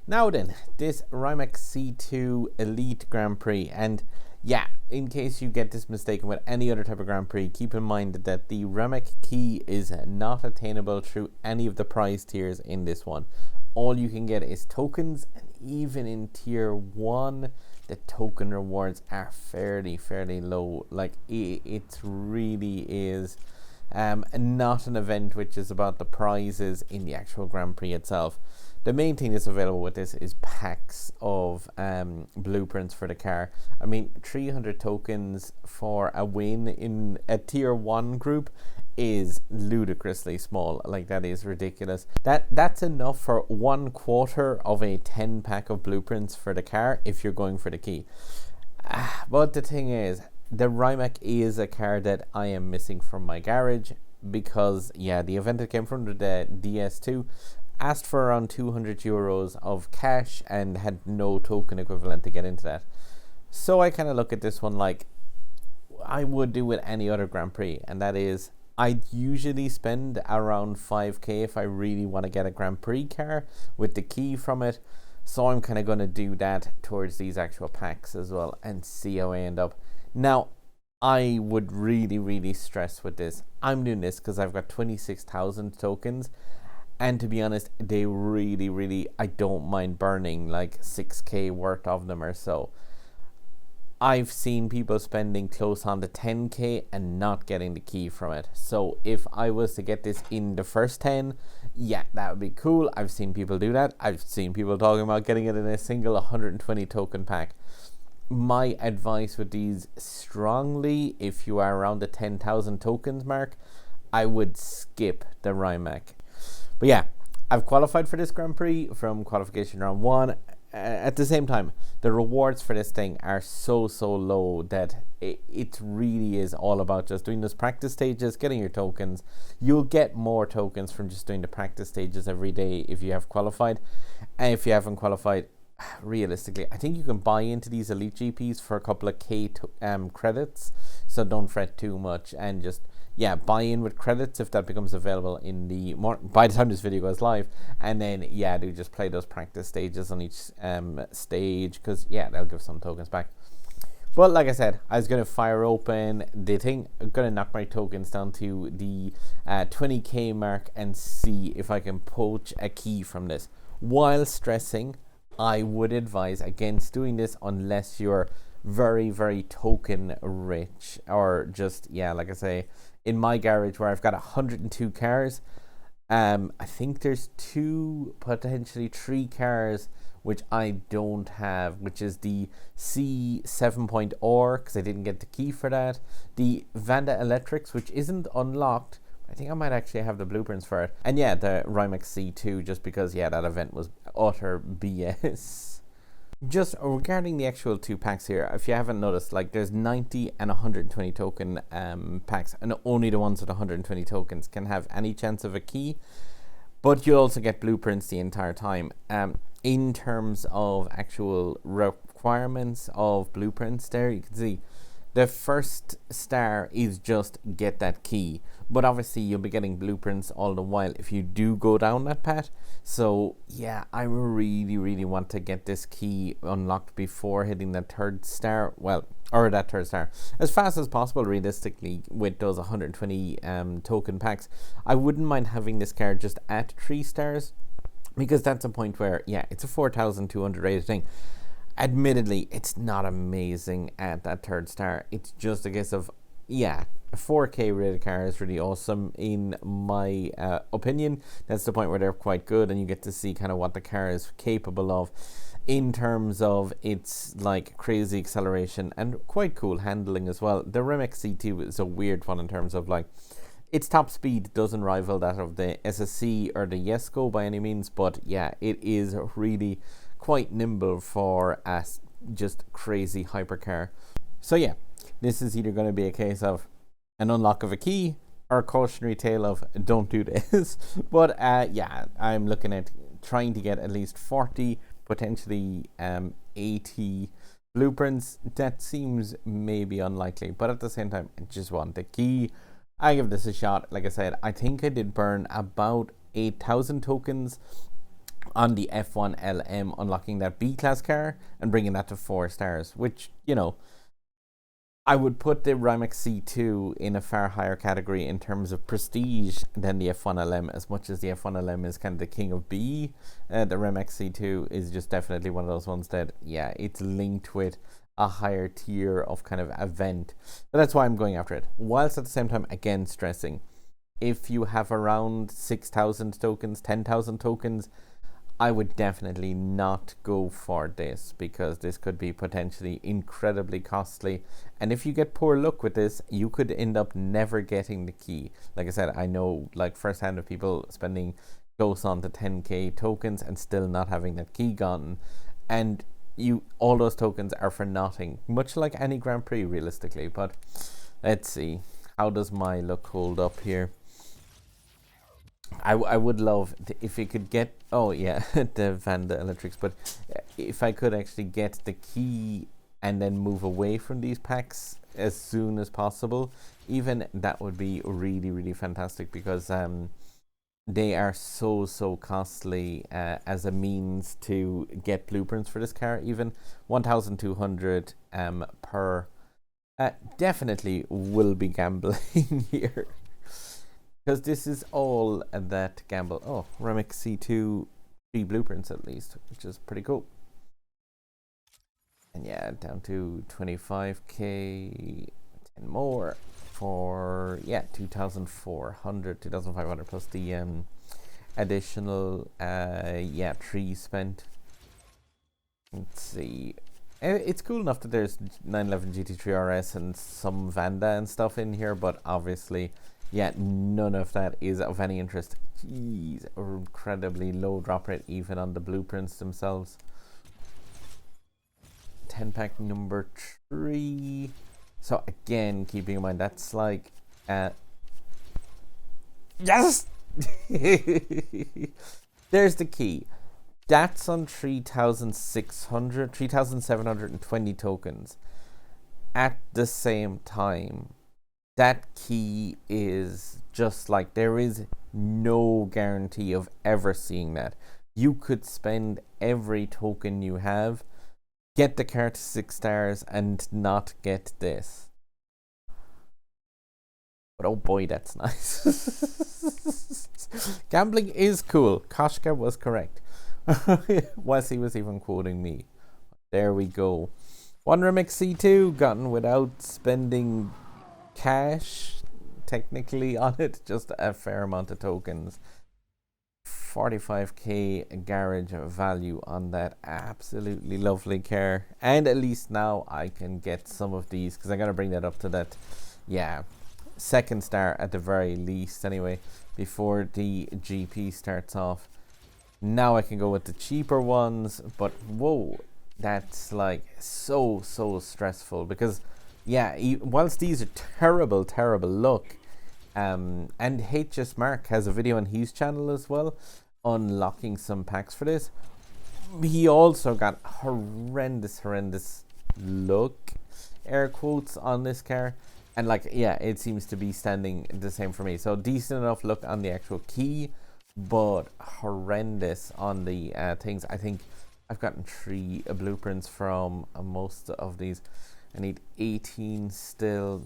Now then, this Rimac C2 Elite Grand Prix, and yeah, in case you get this mistaken with any other type of Grand Prix, keep in mind that the Rimac key is not attainable through any of the prize tiers in this one. All you can get is tokens, and even in tier 1, the token rewards are fairly low. Like, it really is not an event which is about the prizes in the actual Grand Prix itself. The main thing that's available with this is packs of blueprints for the car. I mean, 300 tokens for a win in a tier 1 group is ludicrously small. Like, that is ridiculous. That's enough for 1/4 of a 10 pack of blueprints for the car if you're going for the key. But the thing is, the Rimac is a car that I am missing from my garage because, yeah, the event that came from the DS2 asked for around €200 of cash and had no token equivalent to get into that. So I kind of look at this one like I would do with any other Grand Prix, and that is I'd usually spend around 5k if I really want to get a Grand Prix car with the key from it. So I'm kind of going to do that towards these actual packs as well and see how I end up. Now, I would really stress with this. I'm doing this because I've got 26,000 tokens. And to be honest, they really, I don't mind burning like 6k worth of them or so. I've seen people spending close on the 10k and not getting the key from it. So if I was to get this in the first 10, yeah, that would be cool. I've seen people do that. I've seen people talking about getting it in a single 120 token pack. My advice with these strongly, if you are around the 10,000 tokens mark, I would skip the Rimac. But yeah, I've qualified for this Grand Prix from qualification round 1. At the same time, the rewards for this thing are so low that it really is all about just doing those practice stages, getting your tokens. You'll get more tokens from just doing the practice stages every day if you have qualified. And if you haven't qualified, realistically, I think you can buy into these Elite GPs for a couple of credits. So don't fret too much and just buy in with credits if that becomes available in the by the time this video goes live, and then do just play those practice stages on each stage, because they'll give some tokens back. But like I said, I was going to fire open the thing. I'm going to knock my tokens down to the 20k mark and see if I can poach a key from this. While stressing, I would advise against doing this unless you're very token rich, or just like I say, in my garage where I've got 102 cars, I think there's 2, potentially 3 cars which I don't have, which is the C7.R, because I didn't get the key for that, the Vanda Electrics, which isn't unlocked. I think I might actually have the blueprints for it, and the Rimac C2, just because that event was utter BS. Just regarding the actual 2 packs here, if you haven't noticed, like, there's 90 and 120 token packs, and only the ones with 120 tokens can have any chance of a key, but you'll also get blueprints the entire time. In terms of actual requirements of blueprints, there you can see the first star is just get that key, but obviously you'll be getting blueprints all the while if you do go down that path. So I really want to get this key unlocked before hitting that 3rd star, that 3rd star as fast as possible. Realistically, with those 120 token packs, I wouldn't mind having this car just at 3 stars, because that's a point where it's a 4,200 rated thing. Admittedly, it's not amazing at that 3rd star. It's just a case of, a 4k rated car is really awesome in my opinion. That's the point where they're quite good, and you get to see kind of what the car is capable of in terms of its like crazy acceleration and quite cool handling as well. The Rimac C2 is a weird one in terms of like its top speed doesn't rival that of the SSC or the Yesco by any means, but it is really quite nimble for a just crazy hypercar. So this is either going to be a case of an unlock of a key or a cautionary tale of don't do this. But I'm looking at trying to get at least 40, potentially 80 blueprints. That seems maybe unlikely, but at the same time, I just want the key. I give this a shot. Like I said, I think I did burn about 8,000 tokens on the F1 LM, unlocking that B class car and bringing that to 4 stars, which, you know, I would put the Rimac C2 in a far higher category in terms of prestige than the F1 LM, as much as the F1 LM is kind of the king of B. The Rimac C2 is just definitely one of those ones that, yeah, it's linked with a higher tier of kind of event. So that's why I'm going after it. Whilst at the same time, again, stressing, if you have around 6,000 tokens, 10,000 tokens, I would definitely not go for this, because this could be potentially incredibly costly. And if you get poor luck with this, you could end up never getting the key. Like I said, I know like firsthand of people spending close on to 10k tokens and still not having that key gotten. And all those tokens are for nothing, much like any Grand Prix realistically. But let's see, how does my luck hold up here? I would love if you could get, oh yeah, the Vanda Electrics, but if I could actually get the key and then move away from these packs as soon as possible, even that would be really, really fantastic, because they are so costly as a means to get blueprints for this car. Even 1,200 per, definitely will be gambling here. Because this is all that gamble. Oh, Rimac C2 3 blueprints at least, which is pretty cool. And yeah, down to 25k, 10 more for, yeah, 2,400, 2,500 plus the additional, yeah, trees spent. Let's see. It's cool enough that there's 911 GT3 RS and some Vanda and stuff in here, but obviously, yeah, none of that is of any interest. Jeez, incredibly low drop rate even on the blueprints themselves. 10 pack number 3. So again, keeping in mind that's like, yes! There's the key. That's on 3,720 tokens. At the same time, that key is just like, there is no guarantee of ever seeing that. You could spend every token you have, get the car to 6 stars, and not get this. But oh boy, that's nice. Gambling is cool. Koshka was correct. Was he was even quoting me. There we go. One Rimac C2 gotten without spending cash technically on it, just a fair amount of tokens. 45k garage value on that absolutely lovely car, and at least now I can get some of these, because I gotta bring that up to that, yeah, 2nd star at the very least anyway, before the GP starts off. Now I can go with the cheaper ones, but whoa, that's like so stressful, because yeah, whilst these are terrible luck, and HS Mark has a video on his channel as well, unlocking some packs for this. He also got horrendous luck, air quotes, on this car, and like, yeah, it seems to be standing the same for me. So decent enough luck on the actual key, but horrendous on the things. I think I've gotten 3 blueprints from most of these. I need 18 still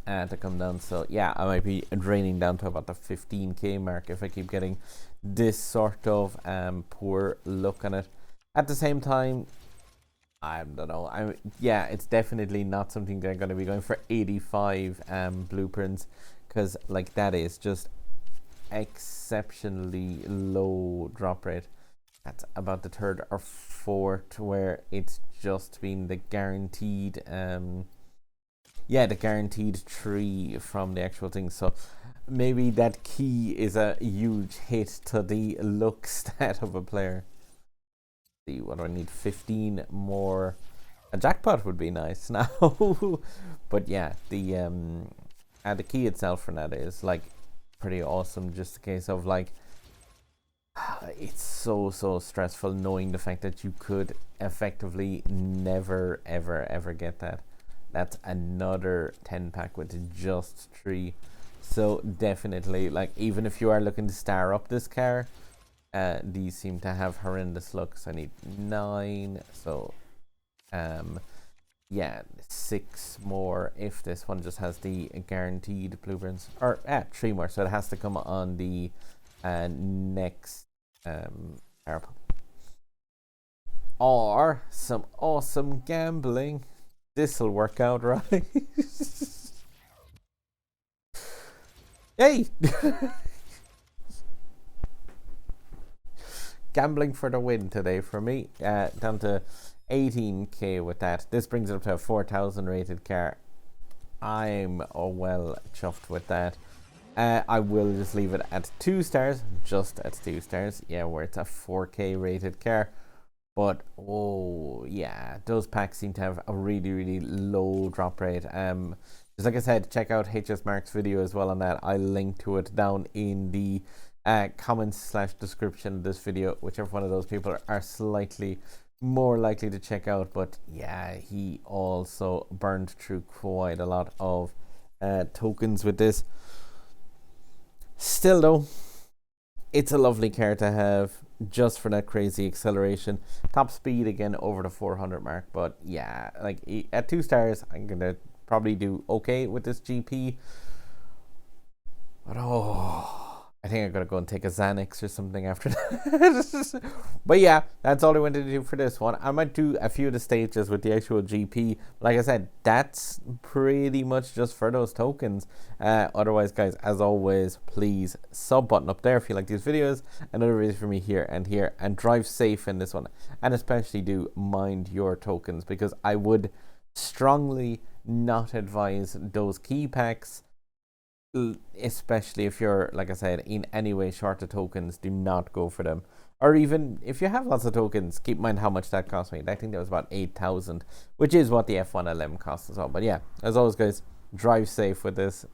to come down, so yeah, I might be draining down to about the 15k mark if I keep getting this sort of poor luck on it. At the same time, I don't know, yeah, it's definitely not something that I'm going to be going for 85 blueprints, because like that is just exceptionally low drop rate. That's about the 3rd or 4th where it's just been the guaranteed yeah, the guaranteed 3 from the actual thing. So maybe that key is a huge hit to the luck stat of a player. See, what do I need? 15 more. A jackpot would be nice now. But yeah, the key itself for that is like pretty awesome. Just a case of like, it's so stressful knowing the fact that you could effectively never ever get that. That's another 10 pack with just 3. So definitely, like, even if you are looking to star up this car, these seem to have horrendous looks. I need 9, so yeah, 6 more if this one just has the guaranteed blueprints, or 3 more, so it has to come on the next carp. Or some awesome gambling. This'll work out, right? Hey! Gambling for the win today for me. Down to 18k with that. This brings it up to a 4,000 rated car. I'm well chuffed with that. I will just leave it at 2 stars, just at 2 stars. Yeah, where it's a 4k rated car. But oh yeah, those packs seem to have a really low drop rate. Just like I said, check out HS Mark's video as well on that. I'll link to it down in the comments / description of this video, whichever one of those people are slightly more likely to check out. But yeah, he also burned through quite a lot of tokens with this. Still though, it's a lovely car to have, just for that crazy acceleration. Top speed again over the 400 mark. But yeah, like at 2 stars, I'm gonna probably do okay with this GP. But I think I'm gonna go and take a Xanax or something after that. But yeah, that's all I wanted to do for this one. I might do a few of the stages with the actual GP. Like I said, that's pretty much just for those tokens. Otherwise, guys, as always, please sub button up there if you like these videos. Another video for me here, and drive safe in this one. And especially do mind your tokens, because I would strongly not advise those key packs. Especially if you're, like I said, in any way short of tokens, do not go for them. Or even if you have lots of tokens, keep in mind how much that cost me. I think that was about 8,000, which is what the F1 LM costs as well. But yeah, as always, guys, drive safe with this.